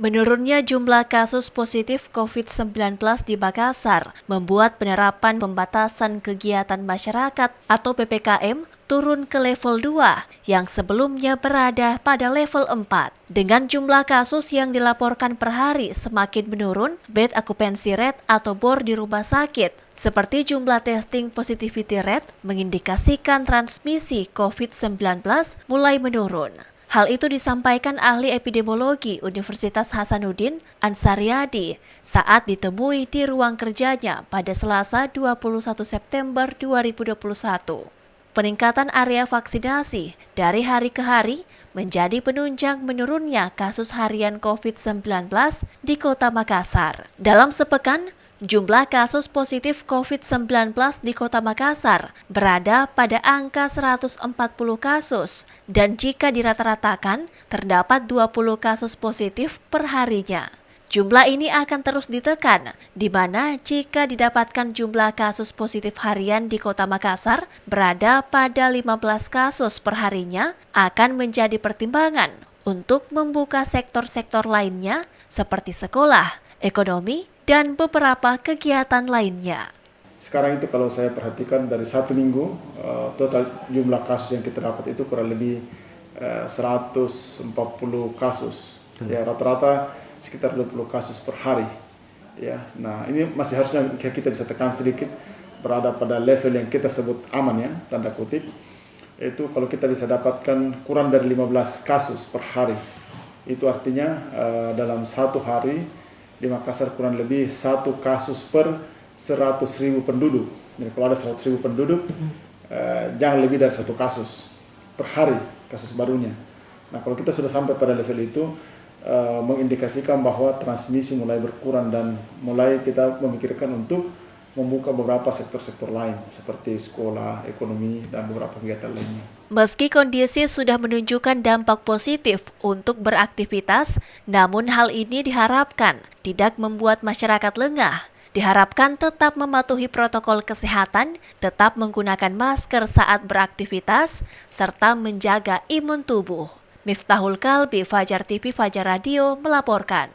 Menurunnya jumlah kasus positif COVID-19 di Makassar membuat penerapan pembatasan kegiatan masyarakat atau PPKM turun ke level 2 yang sebelumnya berada pada level 4. Dengan jumlah kasus yang dilaporkan per hari semakin menurun, bed occupancy rate atau bor di rumah sakit, seperti jumlah testing positivity rate mengindikasikan transmisi COVID-19 mulai menurun. Hal itu disampaikan ahli epidemiologi Universitas Hasanuddin Ansariadi saat ditemui di ruang kerjanya pada Selasa 21 September 2021. Peningkatan area vaksinasi dari hari ke hari menjadi penunjang menurunnya kasus harian COVID-19 di Kota Makassar. Dalam sepekan, jumlah kasus positif COVID-19 di Kota Makassar berada pada angka 140 kasus dan jika dirata-ratakan terdapat 20 kasus positif per harinya. Jumlah ini akan terus ditekan, di mana jika didapatkan jumlah kasus positif harian di Kota Makassar berada pada 15 kasus per harinya akan menjadi pertimbangan untuk membuka sektor-sektor lainnya seperti sekolah, ekonomi, dan beberapa kegiatan lainnya. Sekarang itu kalau saya perhatikan dari 1 minggu, total jumlah kasus yang kita dapat itu kurang lebih 140 kasus. Ya, rata-rata sekitar 20 kasus per hari. Ya, nah ini masih harusnya kita bisa tekan sedikit, berada pada level yang kita sebut aman ya, tanda kutip. Itu kalau kita bisa dapatkan kurang dari 15 kasus per hari. Itu artinya dalam satu hari di Makassar kurang lebih 1 kasus per 100.000 penduduk. Jadi kalau ada 100.000 penduduk, jangan lebih dari 1 kasus per hari kasus barunya. Nah kalau kita sudah sampai pada level itu, mengindikasikan bahwa transmisi mulai berkurang dan mulai kita memikirkan untuk membuka beberapa sektor-sektor lain seperti sekolah, ekonomi, dan beberapa kegiatan lainnya. Meski kondisi sudah menunjukkan dampak positif untuk beraktivitas, namun hal ini diharapkan tidak membuat masyarakat lengah. Diharapkan tetap mematuhi protokol kesehatan, tetap menggunakan masker saat beraktivitas, serta menjaga imun tubuh. Miftahul Kalbi, Fajar TV, Fajar Radio melaporkan.